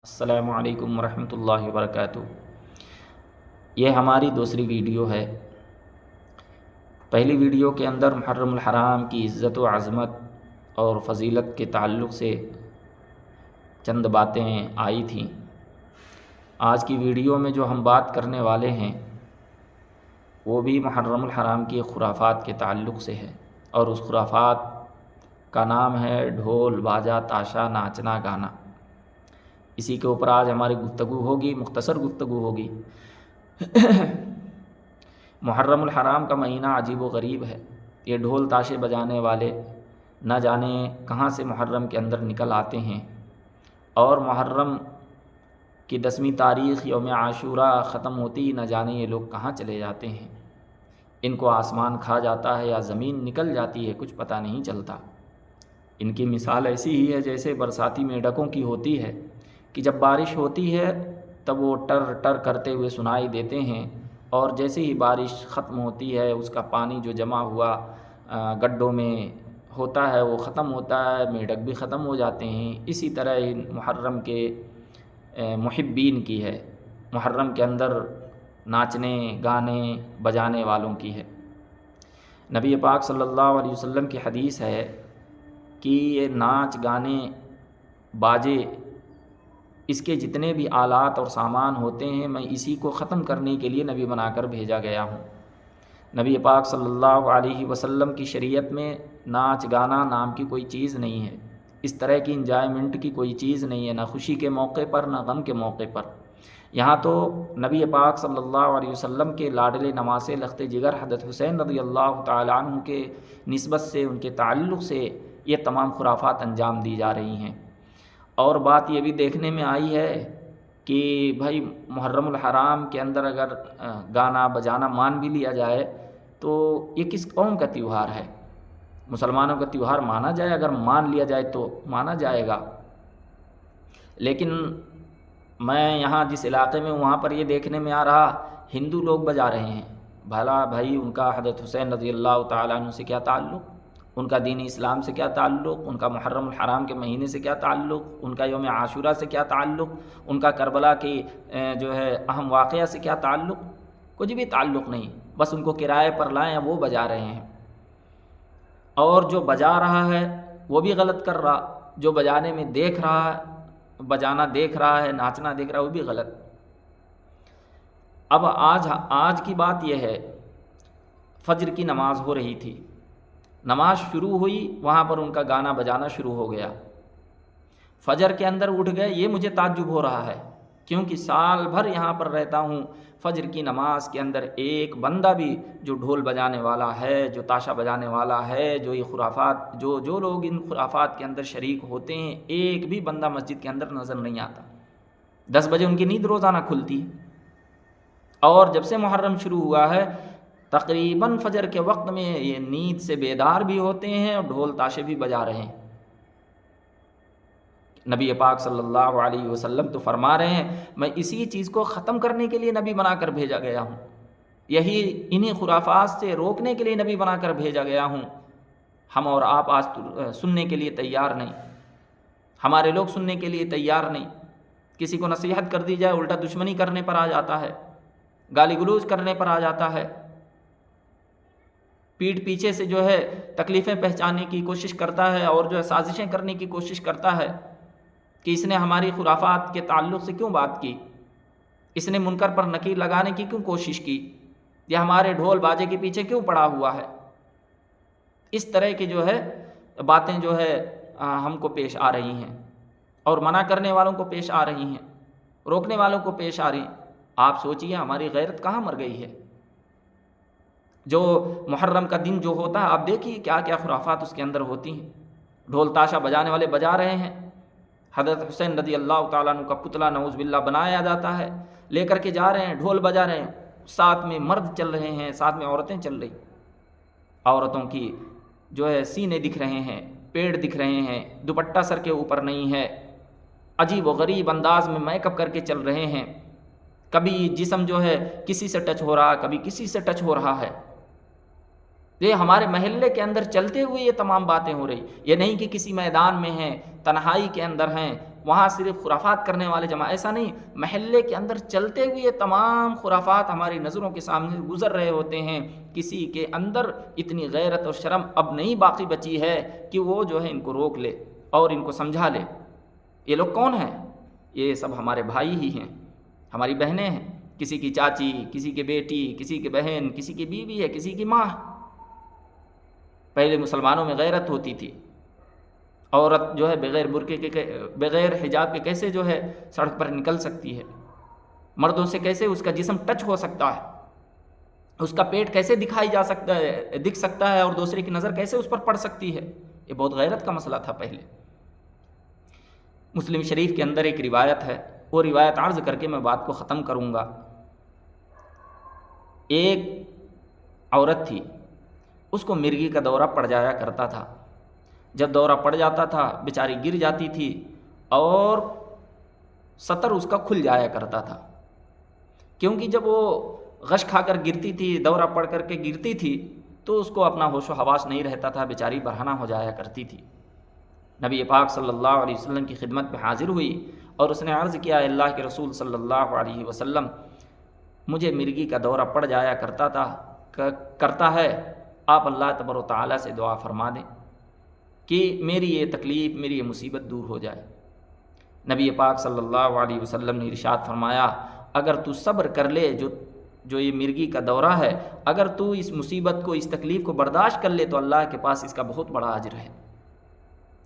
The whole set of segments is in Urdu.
السلام علیکم ورحمۃ اللہ وبرکاتہ۔ یہ ہماری دوسری ویڈیو ہے۔ پہلی ویڈیو کے اندر محرم الحرام کی عزت و عظمت اور فضیلت کے تعلق سے چند باتیں آئی تھیں۔ آج کی ویڈیو میں جو ہم بات کرنے والے ہیں وہ بھی محرم الحرام کی خرافات کے تعلق سے ہے، اور اس خرافات کا نام ہے ڈھول باجا تاشا ناچنا گانا۔ اسی کے اوپر آج ہماری گفتگو ہوگی، مختصر گفتگو ہوگی۔ محرم الحرام کا مہینہ عجیب و غریب ہے۔ یہ ڈھول تاشے بجانے والے نہ جانے کہاں سے محرم کے اندر نکل آتے ہیں، اور محرم کی 10ویں تاریخ یوم عاشوراء ختم ہوتی نہ جانے یہ لوگ کہاں چلے جاتے ہیں۔ ان کو آسمان کھا جاتا ہے یا زمین نکل جاتی ہے، کچھ پتہ نہیں چلتا۔ ان کی مثال ایسی ہی ہے جیسے برساتی میڈکوں کی ہوتی ہے کہ جب بارش ہوتی ہے تب وہ ٹر ٹر کرتے ہوئے سنائی دیتے ہیں، اور جیسے ہی بارش ختم ہوتی ہے اس کا پانی جو جمع ہوا گڈھوں میں ہوتا ہے وہ ختم ہوتا ہے، میڈک بھی ختم ہو جاتے ہیں۔ اسی طرح ان محرم کے محبین کی ہے، محرم کے اندر ناچنے گانے بجانے والوں کی ہے۔ نبی پاک صلی اللہ علیہ وسلم کی حدیث ہے کہ یہ ناچ گانے باجے اس کے جتنے بھی آلات اور سامان ہوتے ہیں میں اسی کو ختم کرنے کے لیے نبی بنا کر بھیجا گیا ہوں۔ نبی پاک صلی اللہ علیہ وسلم کی شریعت میں ناچ گانا نام کی کوئی چیز نہیں ہے، اس طرح کی انجوائمنٹ کی کوئی چیز نہیں ہے، نہ خوشی کے موقع پر نہ غم کے موقع پر۔ یہاں تو نبی پاک صلی اللہ علیہ وسلم کے لاڈلے نواسے لخت جگر حضرت حسین رضی اللہ تعالیٰ عنہ کے نسبت سے، ان کے تعلق سے یہ تمام خرافات انجام دی جا رہی ہیں۔ اور بات یہ بھی دیکھنے میں آئی ہے کہ بھائی محرم الحرام کے اندر اگر گانا بجانا مان بھی لیا جائے تو یہ کس قوم کا تیوہار ہے؟ مسلمانوں کا تیوہار مانا جائے، اگر مان لیا جائے تو مانا جائے گا۔ لیکن میں یہاں جس علاقے میں ہوں وہاں پر یہ دیکھنے میں آ رہا ہندو لوگ بجا رہے ہیں۔ بھلا بھائی ان کا حضرت حسین رضی اللہ تعالیٰ عنہ سے کیا تعلق؟ ان کا دین اسلام سے کیا تعلق؟ ان کا محرم الحرام کے مہینے سے کیا تعلق؟ ان کا یوم عاشوراء سے کیا تعلق؟ ان کا کربلا کی جو ہے اہم واقعہ سے کیا تعلق؟ کچھ بھی تعلق نہیں، بس ان کو کرائے پر لائیں وہ بجا رہے ہیں۔ اور جو بجا رہا ہے وہ بھی غلط کر رہا، جو بجانے میں دیکھ رہا ہے، بجانا دیکھ رہا ہے، ناچنا دیکھ رہا ہے، وہ بھی غلط۔ اب آج کی بات یہ ہے، فجر کی نماز ہو رہی تھی، نماز شروع ہوئی، وہاں پر ان کا گانا بجانا شروع ہو گیا۔ فجر کے اندر اٹھ گئے، یہ مجھے تعجب ہو رہا ہے کیونکہ سال بھر یہاں پر رہتا ہوں، فجر کی نماز کے اندر ایک بندہ بھی جو ڈھول بجانے والا ہے، جو تاشا بجانے والا ہے، جو یہ خرافات جو لوگ ان خرافات کے اندر شریک ہوتے ہیں، ایک بھی بندہ مسجد کے اندر نظر نہیں آتا۔ 10 بجے ان کی نیند روزانہ کھلتی، اور جب سے محرم شروع ہوا ہے تقریباً فجر کے وقت میں یہ نیند سے بیدار بھی ہوتے ہیں اور ڈھول تاشے بھی بجا رہے ہیں۔ نبی پاک صلی اللہ علیہ وسلم تو فرما رہے ہیں میں اسی چیز کو ختم کرنے کے لیے نبی بنا کر بھیجا گیا ہوں، یہی انہی خرافات سے روکنے کے لیے نبی بنا کر بھیجا گیا ہوں۔ ہم اور آپ آج سننے کے لیے تیار نہیں، ہمارے لوگ سننے کے لیے تیار نہیں۔ کسی کو نصیحت کر دی جائے الٹا دشمنی کرنے پر آ جاتا ہے، گالی گلوچ کرنے پر آ جاتا ہے، پیٹھ پیچھے سے جو ہے تکلیفیں پہنچانے کی کوشش کرتا ہے، اور جو ہے سازشیں کرنے کی کوشش کرتا ہے کہ اس نے ہماری خرافات کے تعلق سے کیوں بات کی، اس نے منکر پر نکیر لگانے کی کیوں کوشش کی، یا ہمارے ڈھول باجے کے پیچھے کیوں پڑا ہوا ہے۔ اس طرح کی جو ہے باتیں جو ہے ہم کو پیش آ رہی ہیں، اور منع کرنے والوں کو پیش آ رہی ہیں، روکنے والوں کو پیش آ رہی ہیں۔ آپ سوچئے ہماری غیرت کہاں مر گئی ہے؟ جو محرم کا دن جو ہوتا ہے آپ دیکھیے کیا کیا خرافات اس کے اندر ہوتی ہیں۔ ڈھول تاشا بجانے والے بجا رہے ہیں، حضرت حسین رضی اللہ تعالیٰ عنہ کا پتلا نعوذ باللہ بنایا جاتا ہے، لے کر کے جا رہے ہیں، ڈھول بجا رہے ہیں، ساتھ میں مرد چل رہے ہیں، ساتھ میں عورتیں چل رہی، عورتوں کی جو ہے سینے دکھ رہے ہیں، پیڑ دکھ رہے ہیں، دوپٹہ سر کے اوپر نہیں ہے، عجیب و غریب انداز میں میک اپ کر کے چل رہے ہیں، کبھی جسم جو ہے کسی سے ٹچ ہو رہا، کبھی کسی سے ٹچ ہو رہا ہے۔ یہ ہمارے محلے کے اندر چلتے ہوئے یہ تمام باتیں ہو رہی، یہ نہیں کہ کسی میدان میں ہیں، تنہائی کے اندر ہیں، وہاں صرف خرافات کرنے والے جمع، ایسا نہیں، محلے کے اندر چلتے ہوئے یہ تمام خرافات ہماری نظروں کے سامنے گزر رہے ہوتے ہیں، کسی کے اندر اتنی غیرت اور شرم اب نہیں باقی بچی ہے کہ وہ جو ہے ان کو روک لے اور ان کو سمجھا لے۔ یہ لوگ کون ہیں؟ یہ سب ہمارے بھائی ہی ہیں، ہماری بہنیں ہیں، کسی کی چاچی، کسی کی بیٹی، کسی کی بہن، کسی کی بیوی ہے، کسی کی ماں۔ پہلے مسلمانوں میں غیرت ہوتی تھی، عورت جو ہے بغیر برقعے کے، بغیر حجاب کے کیسے جو ہے سڑک پر نکل سکتی ہے، مردوں سے کیسے اس کا جسم ٹچ ہو سکتا ہے، اس کا پیٹ کیسے دکھ سکتا ہے اور دوسرے کی نظر کیسے اس پر پڑ سکتی ہے۔ یہ بہت غیرت کا مسئلہ تھا پہلے۔ مسلم شریف کے اندر ایک روایت ہے، وہ روایت عرض کر کے میں بات کو ختم کروں گا۔ ایک عورت تھی، اس کو مرگی کا دورہ پڑ جایا کرتا تھا۔ جب دورہ پڑ جاتا تھا بیچاری گر جاتی تھی اور سطر اس کا کھل جایا کرتا تھا، کیونکہ جب وہ غش کھا کر گرتی تھی، دورہ پڑ کر کے گرتی تھی تو اس کو اپنا ہوش و حواس نہیں رہتا تھا، بیچاری برہنہ ہو جایا کرتی تھی۔ نبی پاک صلی اللہ علیہ وسلم کی خدمت میں حاضر ہوئی اور اس نے عرض کیا، اللہ کے رسول صلی اللہ علیہ وسلم، مجھے مرگی کا دورہ پڑ جایا کرتا ہے، آپ اللہ تبارک و تعالیٰ سے دعا فرما دیں کہ میری یہ تکلیف، میری یہ مصیبت دور ہو جائے۔ نبی پاک صلی اللہ علیہ وسلم نے ارشاد فرمایا، اگر تو صبر کر لے، جو یہ مرگی کا دورہ ہے، اگر تو اس مصیبت کو، اس تکلیف کو برداشت کر لے تو اللہ کے پاس اس کا بہت بڑا اجر ہے۔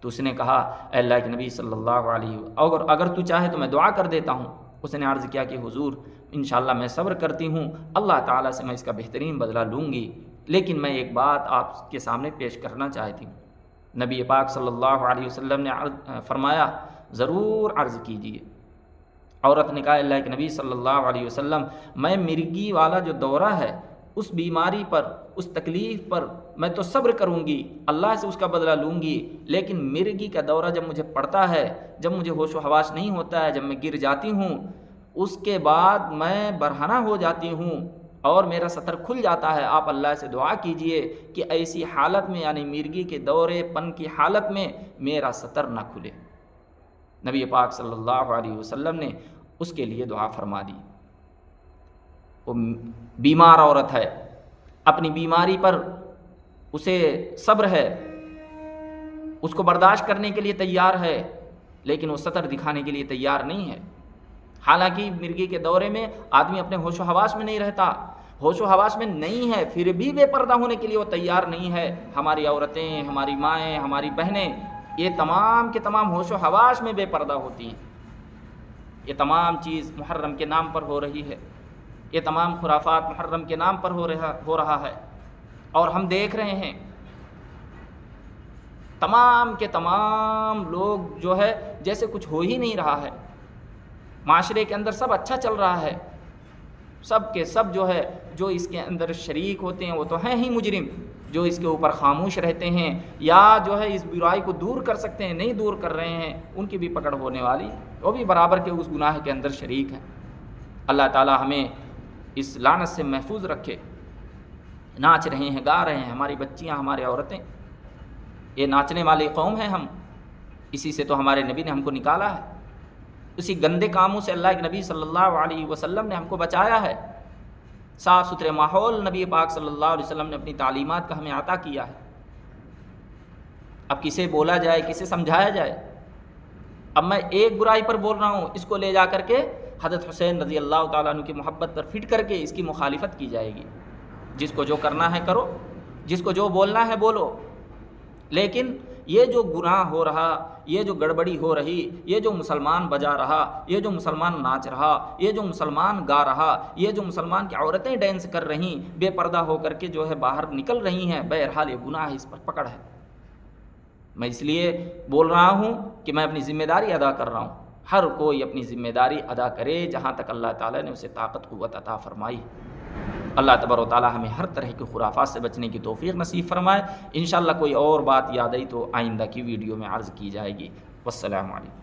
تو اس نے کہا، اے اللہ کے نبی صلی اللہ علیہ وسلم، اگر تو چاہے تو میں دعا کر دیتا ہوں۔ اس نے عرض کیا کہ حضور، انشاءاللہ میں صبر کرتی ہوں، اللہ تعالیٰ سے میں اس کا بہترین بدلہ لوں گی، لیکن میں ایک بات آپ کے سامنے پیش کرنا چاہتی ہوں۔ نبی پاک صلی اللہ علیہ وسلم نے فرمایا، ضرور عرض کیجیے۔ عورت نے کہا، اللہ کے نبی صلی اللہ علیہ وسلم، میں مرگی والا جو دورہ ہے، اس بیماری پر، اس تکلیف پر میں تو صبر کروں گی، اللہ سے اس کا بدلہ لوں گی، لیکن مرگی کا دورہ جب مجھے پڑتا ہے، جب مجھے ہوش و حواس نہیں ہوتا ہے، جب میں گر جاتی ہوں، اس کے بعد میں برہنہ ہو جاتی ہوں اور میرا سطر کھل جاتا ہے، آپ اللہ سے دعا کیجئے کہ ایسی حالت میں، یعنی مرگی کے دورے پن کی حالت میں میرا سطر نہ کھلے۔ نبی پاک صلی اللہ علیہ وسلم نے اس کے لیے دعا فرما دی۔ وہ بیمار عورت ہے، اپنی بیماری پر اسے صبر ہے، اس کو برداشت کرنے کے لیے تیار ہے، لیکن وہ سطر دکھانے کے لیے تیار نہیں ہے۔ حالانکہ مرگی کے دورے میں آدمی اپنے ہوش و حواس میں نہیں رہتا، ہوش و حواس میں نہیں ہے، پھر بھی بے پردہ ہونے کے لیے وہ تیار نہیں ہے۔ ہماری عورتیں، ہماری مائیں، ہماری بہنیں، یہ تمام کے تمام ہوش و حواس میں بے پردہ ہوتی ہیں۔ یہ تمام چیز محرم کے نام پر ہو رہی ہے، یہ تمام خرافات محرم کے نام پر ہو رہا ہے، اور ہم دیکھ رہے ہیں تمام کے تمام لوگ جو ہے جیسے کچھ ہو ہی نہیں رہا ہے، معاشرے کے اندر سب اچھا چل رہا ہے، سب کے سب جو ہے جو اس کے اندر شریک ہوتے ہیں وہ تو ہیں ہی مجرم، جو اس کے اوپر خاموش رہتے ہیں یا جو ہے اس برائی کو دور کر سکتے ہیں، نہیں دور کر رہے ہیں، ان کی بھی پکڑ ہونے والی، وہ بھی برابر کے اس گناہ کے اندر شریک ہیں۔ اللہ تعالی ہمیں اس لعنت سے محفوظ رکھے۔ ناچ رہے ہیں، گا رہے ہیں، ہماری بچیاں، ہماری عورتیں، یہ ناچنے والی قوم ہے ہم، اسی سے تو ہمارے نبی نے ہم کو نکالا ہے، اسی گندے کاموں سے اللہ کے نبی صلی اللہ علیہ وسلم نے ہم کو بچایا ہے۔ صاف ستھرے ماحول نبی پاک صلی اللہ علیہ وسلم نے اپنی تعلیمات کا ہمیں عطا کیا ہے۔ اب کسے بولا جائے، کسے سمجھایا جائے؟ اب میں ایک برائی پر بول رہا ہوں، اس کو لے جا کر کے حضرت حسین رضی اللہ تعالیٰ عنہ کی محبت پر فٹ کر کے اس کی مخالفت کی جائے گی۔ جس کو جو کرنا ہے کرو، جس کو جو بولنا ہے بولو، لیکن یہ جو گناہ ہو رہا، یہ جو گڑبڑی ہو رہی، یہ جو مسلمان بجا رہا، یہ جو مسلمان ناچ رہا، یہ جو مسلمان گا رہا، یہ جو مسلمان کی عورتیں ڈانس کر رہی، بے پردہ ہو کر کے جو ہے باہر نکل رہی ہیں، بہرحال یہ گناہ ہے، اس پر پکڑ ہے۔ میں اس لیے بول رہا ہوں کہ میں اپنی ذمہ داری ادا کر رہا ہوں، ہر کوئی اپنی ذمہ داری ادا کرے جہاں تک اللہ تعالیٰ نے اسے طاقت قوت عطا فرمائی۔ اللہ تبارک و تعالیٰ ہمیں ہر طرح کی خرافات سے بچنے کی توفیق نصیب فرمائے۔ انشاءاللہ کوئی اور بات یاد آئی تو آئندہ کی ویڈیو میں عرض کی جائے گی۔ والسلام علیکم۔